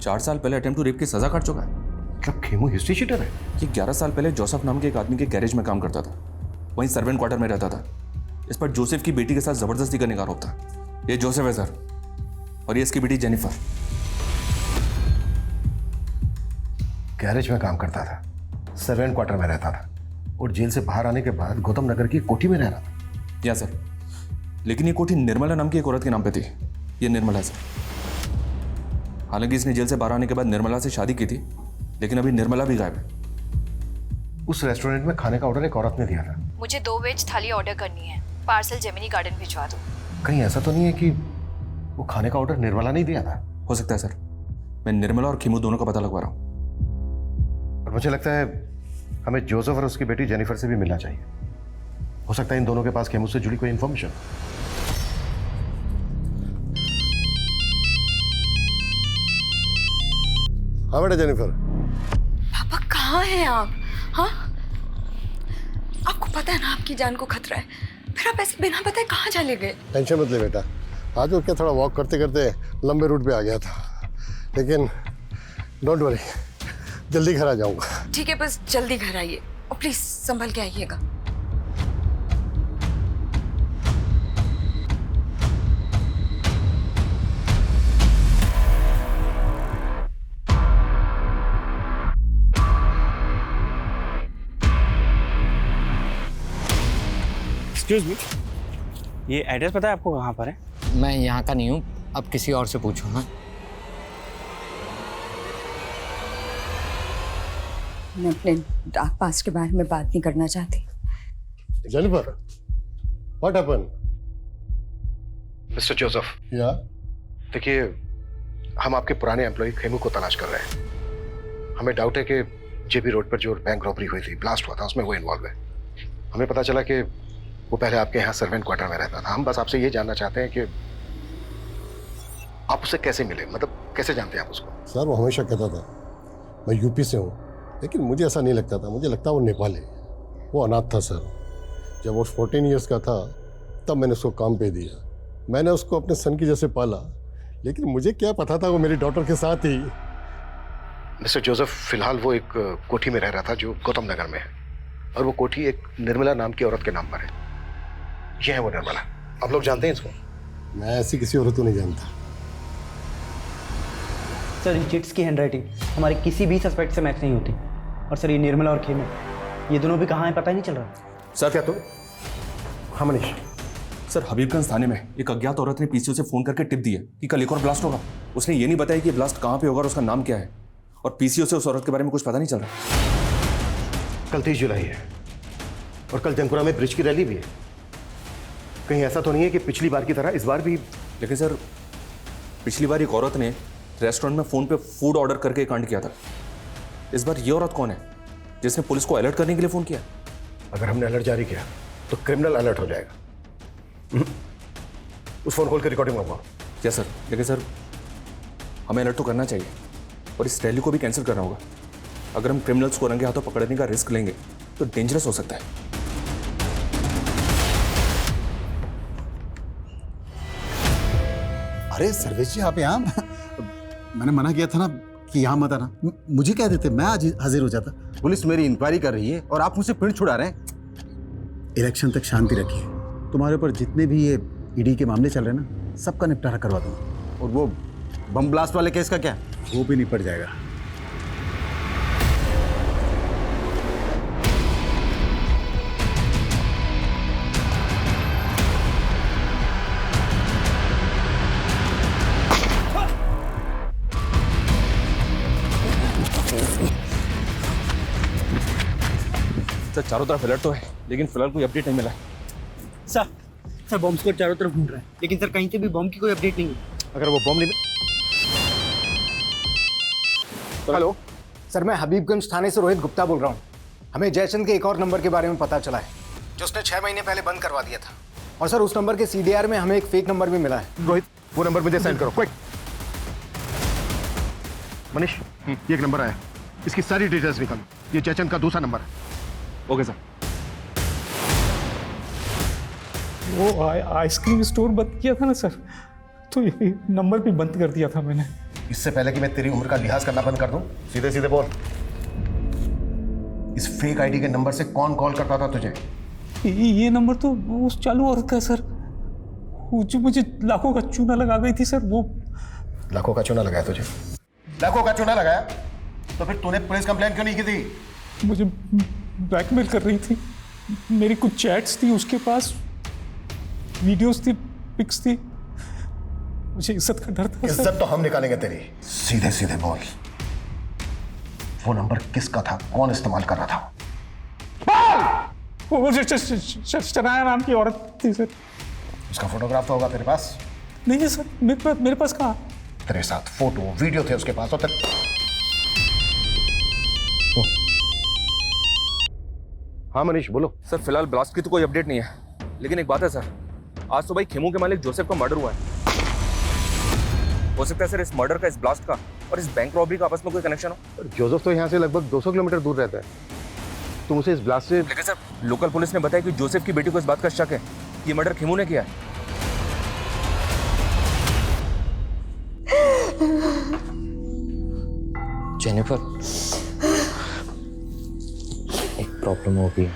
4 साल पहले अटेम्प्ट टू रेप की सजा काट चुका है। मतलब खेमू हिस्ट्री शीटर है? ये 11 साल पहले जोसेफ नाम के एक आदमी के गैरेज में काम करता था, वहीं सर्वेंट क्वार्टर में रहता था। इस पर जोसेफ की बेटी के साथ जबरदस्ती करने का आरोप था। ये जोसेफ है सर, और ये इसकी बेटी जेनिफर। गैरेज में काम करता था, सर्वेंट क्वार्टर में रहता था, और जेल से बाहर आने के बाद गौतम नगर की कोठी में रह रहा था। या सर, लेकिन ये कोठी निर्मला नाम की एक औरत के नाम पे थी। ये निर्मला सर। हालांकि इसने जेल से बाहर आने के बाद निर्मला से शादी की थी, लेकिन अभी निर्मला भी गायब है। उस रेस्टोरेंट में खाने का ऑर्डर एक औरत ने दिया था। मुझे 2 वेज थाली ऑर्डर करनी है, पार्सल जेमिनी गार्डन भिजवा दो। कहीं ऐसा तो नहीं है कि वो खाने का ऑर्डर निर्मला नहीं दिया था? हो सकता है सर, मैं निर्मला और खीमू दोनों का पता लगवा रहा हूँ। और मुझे लगता है हमें जोसेफ और उसकी बेटी जेनिफर से भी मिलना चाहिए। हो सकता है इन दोनों के पास खीमू से जुड़ी कोई इंफॉर्मेशन। हाँ बेटा जेनिफर। पापा कहाँ हैं आप? हाँ, आपको पता है ना आपकी जान को खतरा है, फिर आप ऐसे बिना बताए कहाँ चले गए? टेंशन मत ले बेटा, आज उठ के थोड़ा वॉक करते करते लंबे रूट पे आ गया था, लेकिन डोंट वरी, जल्दी घर आ जाऊंगा। ठीक है, बस जल्दी घर आइए और प्लीज संभल के आइएगा। एक्सक्यूज मी, ये एड्रेस पता है आपको कहाँ पर है? मैं यहाँ का नहीं हूँ, अब किसी और से पूछो। हाँ, मैं अपने डार्क पास्ट के बारे में बात नहीं करना चाहती। Jennifer, what happened? Mister Joseph, या देखिए, हम आपके पुराने एम्प्लॉय खेमू को तलाश कर रहे हैं। हमें डाउट है कि जेबी रोड पर जो बैंक रॉबरी हुई थी, ब्लास्ट हुआ था, उसमें वो इन्वॉल्व है। हमें पता चला कि वो पहले आपके यहाँ सर्वेंट क्वार्टर में रहता था। हम बस आपसे ये जानना चाहते हैं कि आप उससे कैसे मिले, मतलब कैसे जानते हैं आप उसको? सर, वो हमेशा कहता था मैं यूपी से हूँ, लेकिन मुझे ऐसा नहीं लगता था। मुझे लगता वो नेपाली। वो अनाथ था सर। जब वो 14 ईयर्स का था तब मैंने उसको काम पे दिया। मैंने उसको अपने सन की जैसे पाला, लेकिन मुझे क्या पता था वो मेरी डॉटर के साथ ही। मिस्टर जोसेफ, फिलहाल वो एक कोठी में रह रहा था जो गौतम नगर में है, और वो कोठी एक निर्मला नाम की औरत के नाम पर है। ये है वो निर्मला। आप लोग जानते हैं इसको? मैं ऐसी किसी औरत को नहीं जानता। सर, इन चिट्स की हैंडराइटिंग हमारे किसी भी सस्पेक्ट से मैच नहीं होती। और सर, ये निर्मला और खेमू, ये दोनों भी कहाँ हैं पता ही नहीं चल रहा। सर, क्या तो? हाँ मनीष। सर, हबीबगंज थाने में एक अज्ञात औरत ने पीसीओ से फोन करके टिप दी है कि कल एक और ब्लास्ट होगा। उसने ये नहीं बताया कि ब्लास्ट कहाँ पे होगा और उसका नाम क्या है, और पीसीओ से उस औरत के बारे में कुछ पता नहीं चल रहा। कल 30 जुलाई है और कल जंगपुरा में ब्रिज की रैली भी है। कहीं ऐसा तो नहीं है कि पिछली बार की तरह इस बार भी? लेकिन सर, पिछली बार एक औरत ने रेस्टोरेंट में फोन पे फूड ऑर्डर करके कांड किया था। इस बार ये औरत कौन है जिसने पुलिस को अलर्ट करने के लिए फोन किया? अगर हमने अलर्ट जारी किया तो क्रिमिनल अलर्ट हो जाएगा। उस फोन कॉल की रिकॉर्डिंग मंगवाओ। क्या सर? लेकिन सर, हमें अलर्ट तो करना चाहिए और इस रैली को भी कैंसिल करना होगा। अगर हम क्रिमिनल्स को रंगे हाथों पकड़ने का रिस्क लेंगे तो डेंजरस हो सकता है। अरे सर्वेश जी, आप यहाँ? मैंने मना किया था ना कि यहाँ मत आना। मुझे कह देते, मैं आज हाजिर हो जाता। पुलिस मेरी इंक्वायरी कर रही है और आप मुझसे पिंड छुड़ा रहे हैं। इलेक्शन तक शांति रखिए। तुम्हारे ऊपर जितने भी ये ईडी के मामले चल रहे हैं ना, सबका निपटारा करवा दूंगा। और वो बम ब्लास्ट वाले केस का क्या? वो भी निपट जाएगा। सर, चारों तरफ अलर्ट तो है, लेकिन फिलहाल कोई अपडेट नहीं मिला। सर बॉम्ब स्क्वाड चारों तरफ ढूंढ रहा है, लेकिन सर कहीं से भी बॉम्ब की कोई अपडेट नहीं है। अगर वो बॉम्ब नहीं... हेलो सर, मैं हबीबगंज थाने से रोहित गुप्ता बोल रहा हूँ। हमें जयचंद के एक और नंबर के बारे में पता चला है जो उसने 6 महीने पहले बंद करवा दिया था। और सर, उस नंबर के CDR में हमें एक फेक नंबर भी मिला है। रोहित, वो नंबर मुझे सेंड करो क्विक। मनीष, ये एक नंबर आया, इसकी सारी डिटेल्स निकालो। ये जयचंद का दूसरा नंबर है। Okay sir. वो आइसक्रीम स्टोर बंद किया था ना सर, तो ये नंबर भी बंद कर दिया था मैंने। इससे पहले कि मैं तेरी उम्र का लिहाज करना बंद कर दूं, सीधे सीधे बोल, इस फेक आईडी के नंबर से कौन कॉल करता था तुझे? ये नंबर तो उस चालू औरत का सर, वो जो मुझे लाखों का चूना लगा गई थी सर। वो लाखों का चूना लगाया तुझे? लाखों का चूना लगाया तो फिर तूने पुलिस कंप्लेंट क्यों नहीं की थी? मुझे ब्लैकमेल कर रही थी। मेरी कुछ चैट्स थी उसके पास, वीडियोस थी, पिक्स थी। मुझे इज्जत का डर था। इज्जत तो हम निकालेंगे तेरी। सीधे सीधे बोल, वो नंबर किसका था, कौन इस्तेमाल कर रहा था? वो शनाया नाम की औरत थी सर। उसका फोटोग्राफ तो होगा तेरे पास? नहीं है सर, मेरे पास कहाँ? तेरे साथ फोटो वीडियो थे उसके पास। तो हाँ मनीष, बोलो। सर, फिलहाल ब्लास्ट की तो कोई अपडेट नहीं है, लेकिन एक बात है सर, आज सुबह खेमू के मालिक जोसेफ का मर्डर हुआ है। हो सकता है सर इस मर्डर का, इस ब्लास्ट का और इस बैंक रॉबरी का आपस में कोई कनेक्शन हो। जोसेफ तो यहाँ से लगभग 200 किलोमीटर दूर रहता है। तुम उसे इस ब्लास्ट से... लेकिन सर, लोकल पुलिस ने बताया कि जोसेफ की बेटी को इस बात का शक है कि ये मर्डर खेमू ने किया है। जेनिफर, एक प्रॉब्लम हो गई।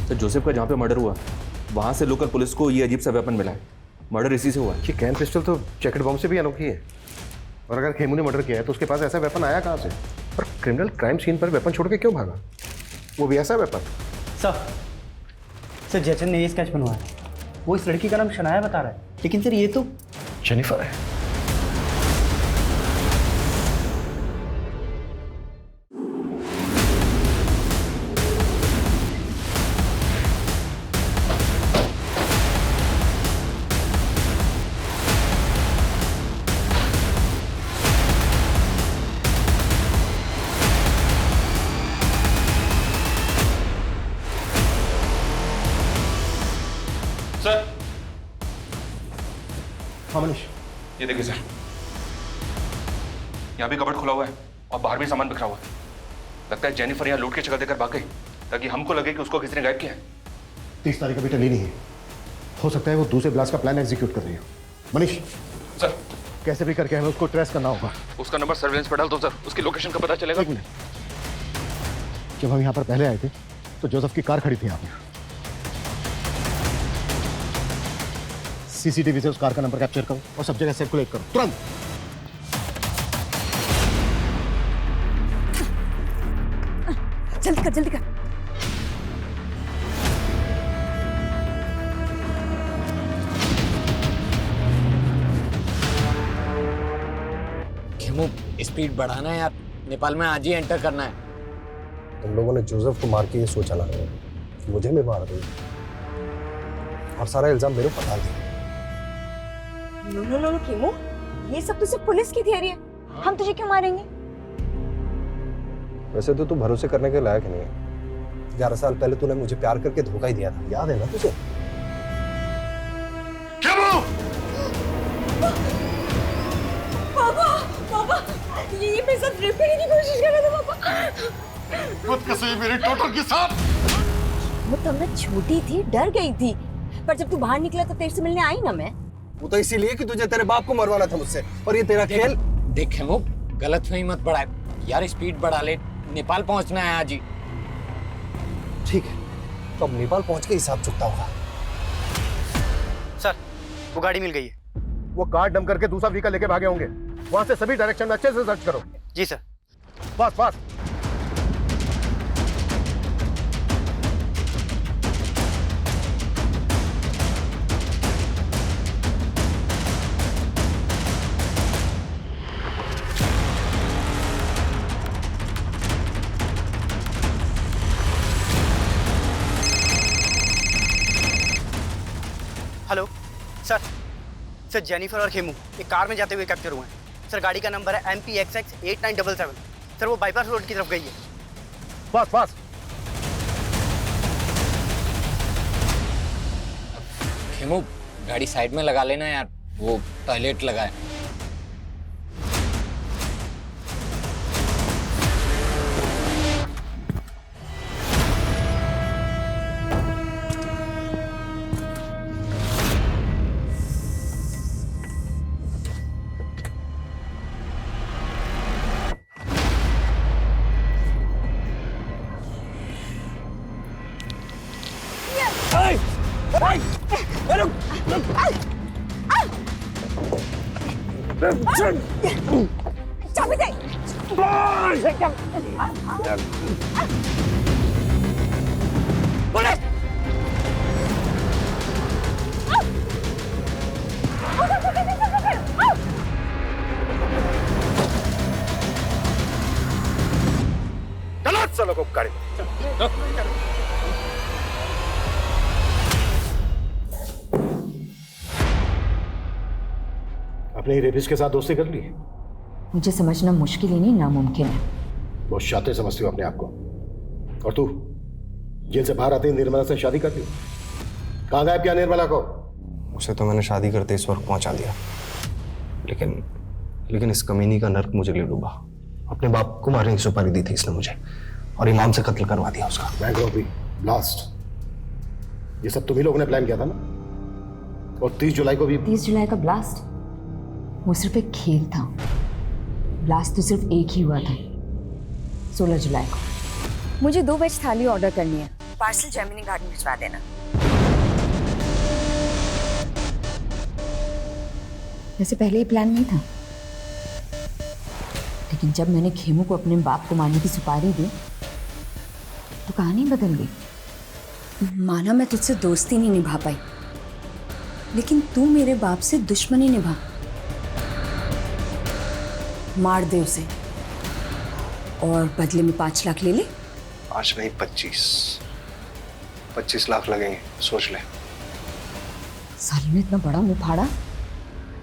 तो जोसेफ का जहाँ पे मर्डर हुआ वहाँ से लोकल पुलिस को ये अजीब सा वेपन मिला है। मर्डर इसी से हुआ है। ये कैन पिस्टल तो जैकेट बॉम्ब से भी अनोखी है। और अगर खेमू ने मर्डर किया है तो उसके पास ऐसा वेपन आया कहाँ से? और क्रिमिनल क्राइम सीन पर वेपन छोड़ के क्यों भागा, वो भी ऐसा वेपन? सर, सर जैचन ने ये स्केच बनवाया, वो इस लड़की का नाम शनाया बता रहा है, लेकिन सर ये तो जेनिफर है। सर, हाँ मनीष, ये देखिए सर, यहाँ भी कबर्ड खुला हुआ है और बाहर भी सामान बिखरा हुआ है। लगता है जेनिफर यहाँ लूट की जगह देकर भाग गई ताकि हमको लगे कि उसको किसी ने गायब किया है। 30 तारीख अभी टली नहीं है, हो सकता है वो दूसरे ब्लास्ट का प्लान एग्जीक्यूट कर रही हो। मनीष सर, कैसे भी करके हमें उसको ट्रेस करना होगा। उसका नंबर सर्वेलेंस पर डाल दो सर, उसकी लोकेशन का पता चलेगा। एक मिनट, जब हम यहाँ पर पहले आए थे तो जोसेफ की कार खड़ी थी यहाँ पर। सीसीटीवी से उस कार का नंबर कैप्चर करो और सब जगह सर्कुलेट करो तुरंत। जल्दी कर, जल्दी कर। खेमू, स्पीड बढ़ाना है यार, नेपाल में आज ही एंटर करना है। तुम लोगों ने जोसेफ को मार के ये सोचा ना कि मुझे भी मार दी और सारा इल्जाम मेरे ऊपर डाल दिया। नो खेमू, ये सब तो सिर्फ पुलिस की थियरी है, हम तुझे क्यों मारेंगे? वैसे तो तू भरोसे करने के लायक नहीं है। 11 साल पहले तूने मुझे प्यार करके धोखा ही दिया था, याद है ना तुझे? पापा, पापा, ये मेरे साथ रेप करने की कोशिश कर रहा था पापा। खुद कसम मेरे टोटल के साथ। वो तब मैं छोटी थी, डर गई थी, पर जब तू बाहर निकला तो तेरे से मिलने आई ना मैं। वो तो इसीलिए कि तुझे तेरे बाप को मरवाना था मुझसे, और ये तेरा खेल। देख खेमू, गलतफहमी मत बढ़ाए यार, स्पीड बढ़ा ले, नेपाल पहुंचना है आज ही। ठीक है, तो अब नेपाल पहुंच के हिसाब चुकता होगा। सर, वो गाड़ी मिल गई है। वो कार डंप करके दूसरा व्हीकल लेके भागे होंगे। वहां से सभी डायरेक्शन में अच्छे से सर्च करो। जी sir. Fast fast. Hello sir, sir Jennifer और खेमू एक कार में जाते हुए कैप्चर हुए हैं। सर गाड़ी का नंबर है MPXX 8977। सर वो बाईपास रोड की तरफ गई है। Fast fast. खेमू, गाड़ी साइड में लगा लेना यार, वो टॉयलेट लगा है। चाबी दे। पुलिस! चलो को गाड़ी। अपने ही रेपिस्ट के साथ दोस्ती कर ली? मुझे समझना मुश्किल ही नहीं, नामुमकिन है। बहुत शातिर समझती हो अपने आप को। और तू जेल से बाहर आते ही निर्मला से शादी कर ली। कहाँ गायब किया निर्मला को? उसे तो मैंने शादी करते इस वक्त पहुंचा दिया, लेकिन इस कमीनी का नर्क मुझे ले डूबा। अपने बाप को मारने की सुपारी दी थी इसने मुझे, और इमाम से कत्ल करवा दिया उसका। बैंक रॉबरी, ब्लास्ट, ये सब तुम ही लोगों ने प्लान किया था ना? और 30 जुलाई को भी। 30 जुलाई का ब्लास्ट वो सिर्फ एक खेल था। ब्लास्ट तो सिर्फ एक ही हुआ था, 16 जुलाई को। मुझे 2 वेज थाली ऑर्डर करनी है, पार्सल जेमिनी गार्डन भिजवा देना। वैसे पहले ये प्लान नहीं था, लेकिन जब मैंने खेमू को अपने बाप को मारने की सुपारी दी तो कहानी बदल गई। माना मैं तुझसे दोस्ती नहीं निभा पाई, लेकिन तू मेरे बाप से दुश्मनी निभा। मार दे उसे और बदले में 5 लाख ले ले। 5 नहीं 25 लाख लगेंगे, सोच ले। साले ने इतना बड़ा मुंह फाड़ा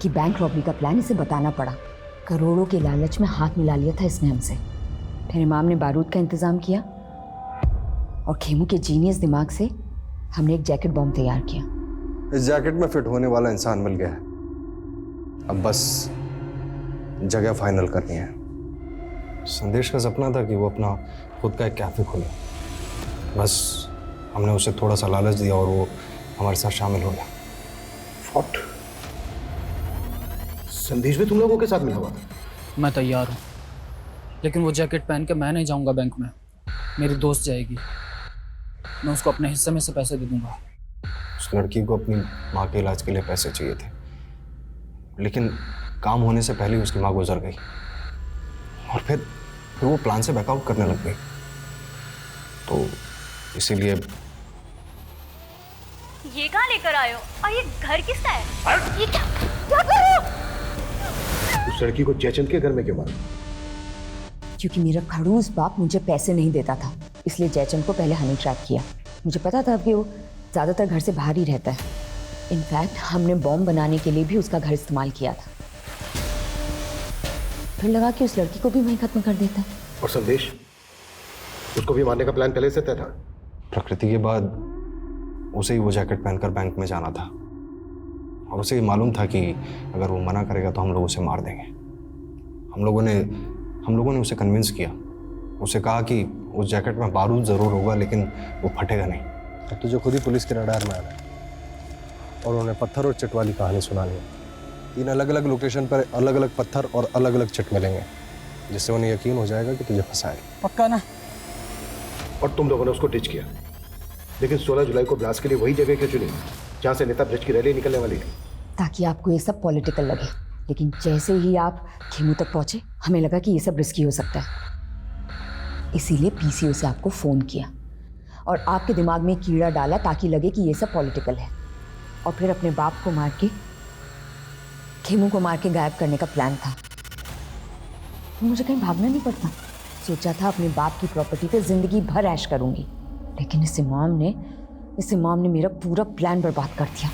कि बैंक रॉबरी का प्लान इसे बताना पड़ा। करोड़ों के लालच में हाथ मिला लिया था इसने हमसे। फिर इमाम ने बारूद का इंतजाम किया और खेमू के जीनियस दिमाग से हमने एक जैकेट बॉम्ब तैयार किया। इस जैकेट में फिट होने वाला इंसान मिल गया है। अब बस जगह फाइनल करनी है। संदेश का सपना था कि वो अपना खुद का एक कैफे खोले। बस हमने उसे थोड़ा सा लालच दिया और वो हमारे साथ शामिल हो गया। व्हाट? संदेश भी तुम लोगों के साथ मिला हुआ? मैं तैयार हूँ, लेकिन वो जैकेट पहन के मैं नहीं जाऊँगा बैंक में। मेरी दोस्त जाएगी, मैं उसको अपने हिस्से में से पैसे दे दूंगा। उस लड़की को अपनी माँ के इलाज के लिए पैसे चाहिए थे, लेकिन काम होने से पहले उसकी माँ गुजर गई और फिर वो प्लान से बैकआउट करने लग गई। तो इसीलिए ये कहाँ लेकर आए हो और ये घर किसका है? ये क्या कर रहे हो? उस लड़की को जयचंद के घर में क्यों मारा? क्योंकि मेरा खड़ूस बाप मुझे पैसे नहीं देता था, इसलिए जयचंद को पहले हनी ट्रैप किया। मुझे पता था कि वो ज़्यादातर घर से बाहर ही रहता है। इनफैक्ट हमने बॉम्ब बनाने के लिए भी उसका घर इस्तेमाल किया था। फिर लगा कि उस लड़की को भी वहीं खत्म कर देता है। और संदेश, उसको भी मारने का प्लान पहले से तय था? प्रकृति के बाद उसे ही वो जैकेट पहनकर बैंक में जाना था और उसे ये मालूम था कि अगर वो मना करेगा तो हम लोग उसे मार देंगे। हम लोगों ने उसे कन्विंस किया। उसे कहा कि उस जैकेट में बारूद ज़रूर होगा, लेकिन वो फटेगा नहीं। अब तुझे खुद ही पुलिस के रडार में आना है और उन्हें पत्थर और चिट वाली कहानी सुनानी है। 3 अलग अलग लोकेशन पर अलग अलग पत्थर और अलग अलग चिट मिलेंगे, जिससे उन्हें यकीन हो जाएगा कि तुझे फंसाएगा। पक्का ना? और तुम लोगों ने उसको डिच किया, लेकिन 16 जुलाई को ब्लास्ट के लिए वही जगह क्यों चुनी जहाँ से नेता ब्रिज की रैली निकलने वाली है? ताकि आपको ये सब पॉलिटिकल लगे, लेकिन जैसे ही आप खेमू तक पहुंचे हमें लगा कि ये सब रिस्की हो सकता है। इसीलिए पीसीओ से आपको फ़ोन किया और आपके दिमाग में कीड़ा डाला ताकि लगे कि ये सब पॉलिटिकल है, और फिर अपने बाप को मार के खेमू को मार के गायब करने का प्लान था। तो मुझे कहीं भागना नहीं पड़ता। सोचा था अपने बाप की प्रॉपर्टी पे जिंदगी भर ऐश करूंगी, लेकिन इस इमाम ने मेरा पूरा प्लान बर्बाद कर दिया।